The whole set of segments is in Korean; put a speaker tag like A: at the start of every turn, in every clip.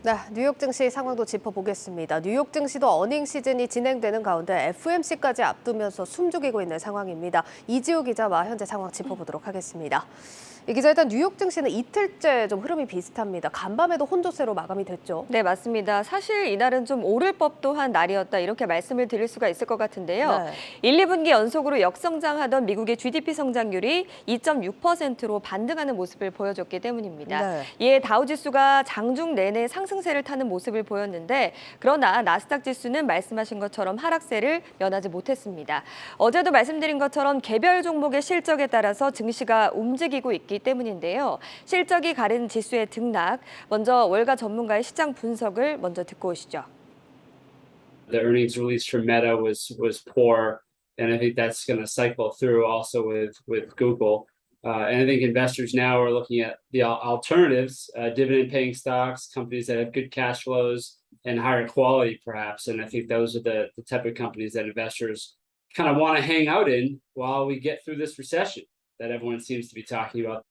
A: 네, 뉴욕 증시 상황도 짚어보겠습니다. 뉴욕 증시도 어닝 시즌이 진행되는 가운데 FOMC까지 앞두면서 숨죽이고 있는 상황입니다. 이지호 기자와 현재 상황 짚어보도록 하겠습니다. 이 기자, 일단 뉴욕 증시는 이틀째 좀 흐름이 비슷합니다. 간밤에도 혼조세로 마감이 됐죠.
B: 네, 맞습니다. 사실 이날은 좀 오를 법도 한 날이었다 이렇게 말씀을 드릴 수가 있을 것 같은데요.
A: 네.
B: 1, 2분기 연속으로 역성장하던 미국의 GDP 성장률이 2.6%로 반등하는 모습을 보여줬기 때문입니다.
A: 네.
B: 이에 다우지수가 장중 내내 상승세를 타는 모습을 보였는데 그러나 나스닥 지수는 말씀하신 것처럼 하락세를 면하지 못했습니다. 어제도 말씀드린 것처럼 개별 종목의 실적에 따라서 증시가 움직이고 있기 때문인데요. 실적이 가른 지수의 등락, 먼저 월가 전문가의 시장 분석을 먼저 듣고 오시죠.
C: The earnings release from Meta was poor, and I think that's going to cycle through also with Google. And I think investors now are looking at the alternatives, dividend-paying stocks, companies that have good cash flows and higher quality, perhaps. And I think those are the type of companies that investors kind of want to hang out in while we get through this recession that everyone seems to be talking about.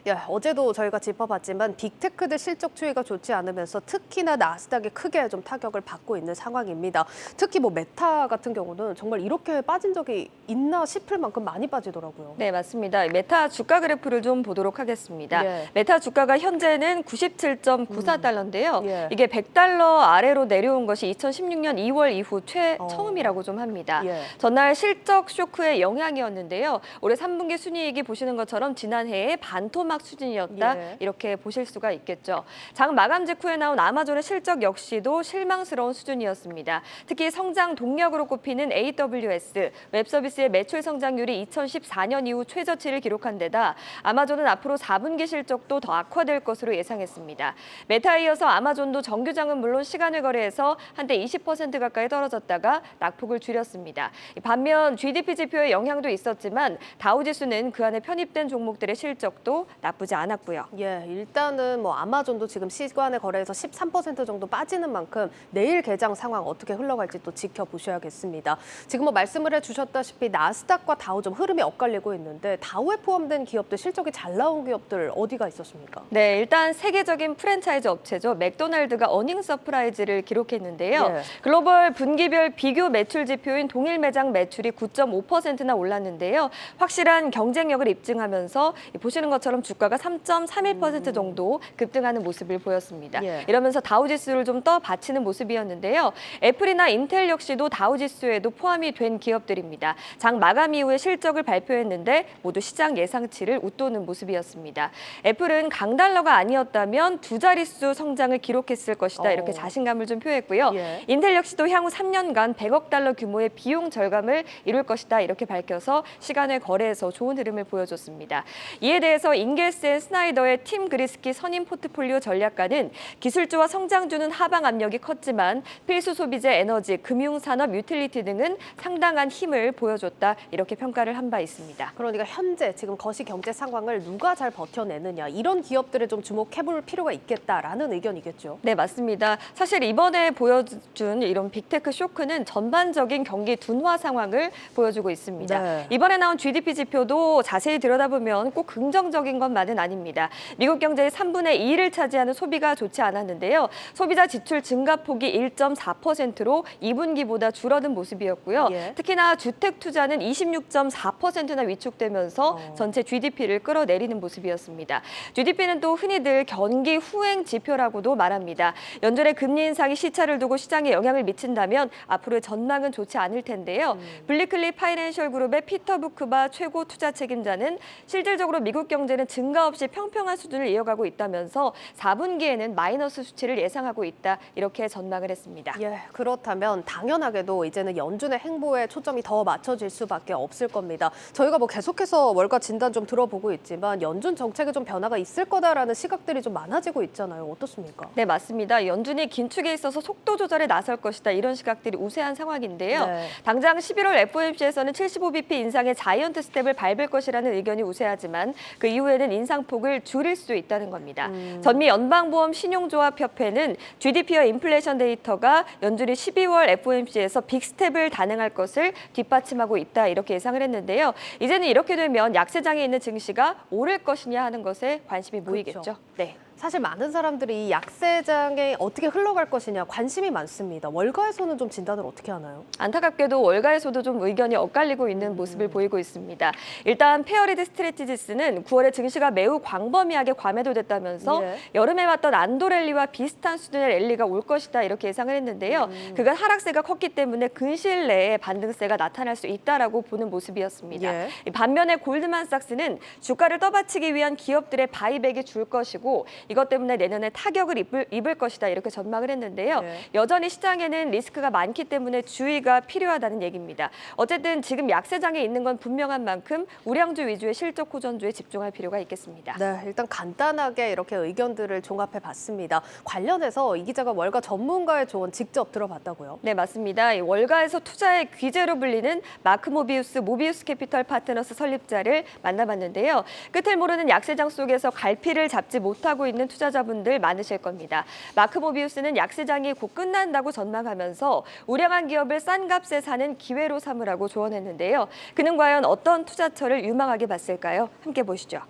A: 예, 어제도 저희가 짚어봤지만 빅테크들 실적 추이가 좋지 않으면서 특히나 나스닥이 크게 좀 타격을 받고 있는 상황입니다. 특히 뭐 메타 같은 경우는 정말 이렇게 빠진 적이 있나 싶을 만큼 많이 빠지더라고요.
B: 네, 맞습니다. 메타 주가 그래프를 좀 보도록 하겠습니다.
A: 예.
B: 메타 주가가 현재는 97.94달러인데요.
A: 예.
B: 이게 100달러 아래로 내려온 것이 2016년 2월 이후 처음이라고 좀 합니다.
A: 예.
B: 전날 실적 쇼크의 영향이었는데요. 올해 3분기 순이익이 보시는 것처럼 지난해의 반토막 수준이었다.
A: 예.
B: 이렇게 보실 수가 있겠죠. 장 마감 직후에 나온 아마존의 실적 역시도 실망스러운 수준이었습니다. 특히 성장 동력으로 꼽히는 AWS, 웹서비스의 매출 성장률이 2014년 이후 최저치를 기록한 데다 아마존은 앞으로 4분기 실적도 더 악화될 것으로 예상했습니다. 메타에 이어서 아마존도 정규장은 물론 시간을 거래해서 한때 20% 가까이 떨어졌다가 낙폭을 줄였습니다. 반면 GDP 지표의 영향도 있었지만 다우지수는 그 안에 편입된 종목들의 실적도 나쁘지 않았고요.
A: 예, 일단은 뭐 아마존도 지금 시간에 거래해서 13% 정도 빠지는 만큼 내일 개장 상황 어떻게 흘러갈지 또 지켜보셔야겠습니다. 지금 뭐 말씀을 해주셨다시피 나스닥과 다우 좀 흐름이 엇갈리고 있는데 다우에 포함된 기업들 실적이 잘 나온 기업들 어디가 있었습니까?
B: 네, 일단 세계적인 프랜차이즈 업체죠. 맥도날드가 어닝 서프라이즈를 기록했는데요.
A: 예. 글로벌
B: 글로벌 분기별 비교 매출 지표인 동일 매장 매출이 9.5%나 올랐는데요. 확실한 경쟁력을 입증하면서 보시는 것처럼 주가가 3.31% 정도 급등하는 모습을 보였습니다.
A: 예.
B: 이러면서 다우지수를 좀 더 받치는 모습이었는데요. 애플이나 인텔 역시도 다우지수에도 포함이 된 기업들입니다. 장 마감 이후에 실적을 발표했는데 모두 시장 예상치를 웃도는 모습이었습니다. 애플은 강달러가 아니었다면 두 자릿수 성장을 기록했을 것이다. 이렇게 자신감을 좀 표했고요.
A: 예.
B: 인텔 역시도 향후 3년간 100억 달러 규모의 비용 절감을 이룰 것이다. 이렇게 밝혀서 시간을 거래해서 좋은 흐름을 보여줬습니다. 이에 대해서 인겔스 앤 스나이더의 팀 그리스키 선임 포트폴리오 전략가는 기술주와 성장주는 하방 압력이 컸지만 필수 소비재, 에너지, 금융산업, 유틸리티 등은 상당한 힘을 보여줬다. 이렇게 평가를 한 바 있습니다.
A: 그러니까 현재 지금 거시 경제 상황을 누가 잘 버텨내느냐 이런 기업들에 좀 주목해볼 필요가 있겠다라는 의견이겠죠.
B: 네, 맞습니다. 사실 이번에 보여준 이런 빅테크 쇼크는 전반적인 경기 둔화 상황을 보여주고 있습니다.
A: 네.
B: 이번에 나온 GDP 지표도 자세히 들여다보면 꼭 긍정적인 것만은 아닙니다. 미국 경제의 3분의 2를 차지하는 소비가 좋지 않았는데요. 소비자 지출 증가폭이 1.4%로 2분기보다 줄어든 모습이었고요.
A: 예.
B: 특히나 주택 투자는 26.4%나 위축되면서 전체 GDP를 끌어내리는 모습이었습니다. GDP는 또 흔히들 경기 후행 지표라고도 말합니다. 연준의 금리 인상이 시차를 두고 시장에 영향을 미친다면 앞으로의 전망은 좋지 않을 텐데요. 블리클리 파이낸셜 그룹의 피터 부크바 최고 투자 책임자는 실질적으로 미국 경제는 증가 없이 평평한 수준을 이어가고 있다면서 4분기에는 마이너스 수치를 예상하고 있다. 이렇게 전망을 했습니다.
A: 예, 그렇다면 당연하게도 이제는 연준의 행보에 초점이 더 맞춰질 수밖에 없을 겁니다. 저희가 뭐 계속해서 월가 진단 좀 들어보고 있지만 연준 정책에 좀 변화가 있을 거다라는 시각들이 좀 많아지고 있잖아요. 어떻습니까?
B: 네, 맞습니다. 연준이 긴축에 있어서 속도 조절에 나설 것이다. 이런 시각들이 우세한 상황인데요.
A: 네.
B: 당장 11월 FOMC에서는 75bp 인상의 자이언트 스텝을 밟을 것이라는 의견이 우세하지만 그 이후에는 인상폭을 줄일 수 있다는 겁니다. 전미 연방보험 신용조합협회는 GDP와 인플레이션 데이터가 연준이 12월 FOMC에서 빅스텝을 단행할 것을 뒷받침하고 있다. 이렇게 예상을 했는데요. 이제는 이렇게 되면 약세장에 있는 증시가 오를 것이냐 하는 것에 관심이 모이겠죠.
A: 그렇죠.
B: 네.
A: 사실 많은 사람들이 이 약세장에 어떻게 흘러갈 것이냐 관심이 많습니다. 월가에서는 좀 진단을 어떻게 하나요?
B: 안타깝게도 월가에서도 좀 의견이 엇갈리고 있는 모습을 보이고 있습니다. 일단 페어리드 스트래티지스는 9월에 증시가 매우 광범위하게 과매도됐다면서
A: 예.
B: 여름에 왔던 안도 랠리와 비슷한 수준의 랠리가 올 것이다 이렇게 예상을 했는데요. 그간 하락세가 컸기 때문에 근시일 내에 반등세가 나타날 수 있다라고 보는 모습이었습니다.
A: 예.
B: 반면에 골드만삭스는 주가를 떠받치기 위한 기업들의 바이백이 줄 것이고 이것 때문에 내년에 타격을 입을 것이다 이렇게 전망을 했는데요.
A: 네.
B: 여전히 시장에는 리스크가 많기 때문에 주의가 필요하다는 얘기입니다. 어쨌든 지금 약세장에 있는 건 분명한 만큼 우량주 위주의 실적 호전주에 집중할 필요가 있겠습니다.
A: 네, 일단 간단하게 이렇게 의견들을 종합해 봤습니다. 관련해서 이 기자가 월가 전문가의 조언 직접 들어봤다고요?
B: 네, 맞습니다. 이 월가에서 투자의 귀재로 불리는 마크 모비우스 캐피털 파트너스 설립자를 만나봤는데요. 끝을 모르는 약세장 속에서 갈피를 잡지 못하고 있는 투자자분들 많으실 겁니다. 마크 모비우스는 약세장이 곧 끝난다고 전망하면서 우량한 기업을 싼 값에 사는 기회로 삼으라고 조언했는데요. 그는 과연 어떤 투자처를 유망하게 봤을까요? 함께 보시죠.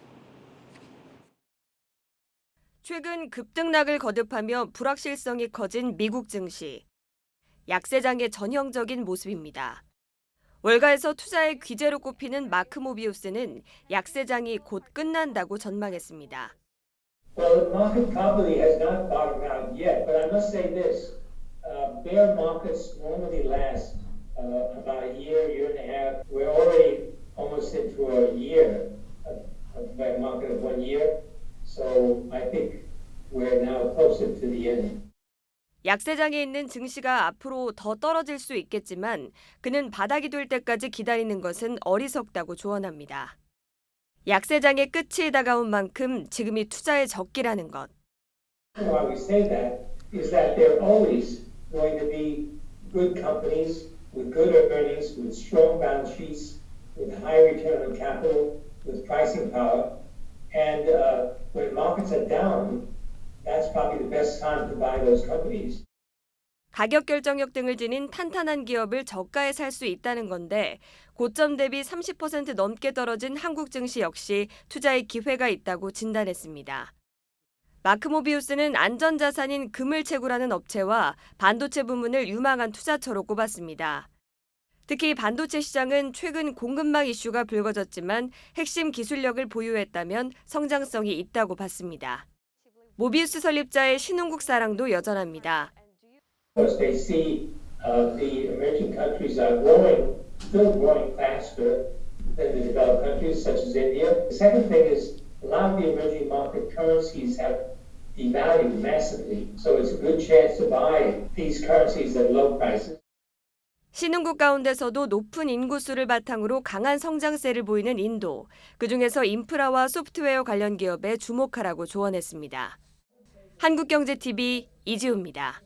B: 최근 급등락을 거듭하며 불확실성이 커진 미국 증시. 약세장의 전형적인 모습입니다. 월가에서 투자의 귀재로 꼽히는 마크 모비우스는 약세장이 곧 끝난다고 전망했습니다.
D: Well, the market probably has not bottomed out yet, but I must say this. Bear markets normally last about a year and a half. We're already almost into a year, a bear market of 1 year. So I think we're now closer to the end.
B: 약세장에 있는 증시가 앞으로 더 떨어질 수 있겠지만 그는 바닥이 될 때까지 기다리는 것은 어리석다고 조언합니다. 약세장의 끝이 다가온 만큼 지금이 투자의 적기라는 것.
D: Why we say that is that there are always going to be good companies with good earnings, with strong balance sheets, with high return on capital, with pricing power. And when markets are down, that's probably the best time to buy those companies.
B: 가격 결정력 등을 지닌 탄탄한 기업을 저가에 살 수 있다는 건데 고점 대비 30% 넘게 떨어진 한국 증시 역시 투자의 기회가 있다고 진단했습니다. 마크 모비우스는 안전자산인 금을 채굴하는 업체와 반도체 부문을 유망한 투자처로 꼽았습니다. 특히 반도체 시장은 최근 공급망 이슈가 불거졌지만 핵심 기술력을 보유했다면 성장성이 있다고 봤습니다. 모비우스 설립자의 신흥국 사랑도 여전합니다.
D: Because they see the emerging countries are growing, still growing faster than the developed countries such as India. The second thing is a lot of the emerging market currencies have devalued massively. So it's a good chance to buy these currencies at low prices.
B: 신흥국 가운데서도 높은 인구수를 바탕으로 강한 성장세를 보이는 인도. 그중에서 인프라와 소프트웨어 관련 기업에 주목하라고 조언했습니다. 한국경제TV 이지우입니다.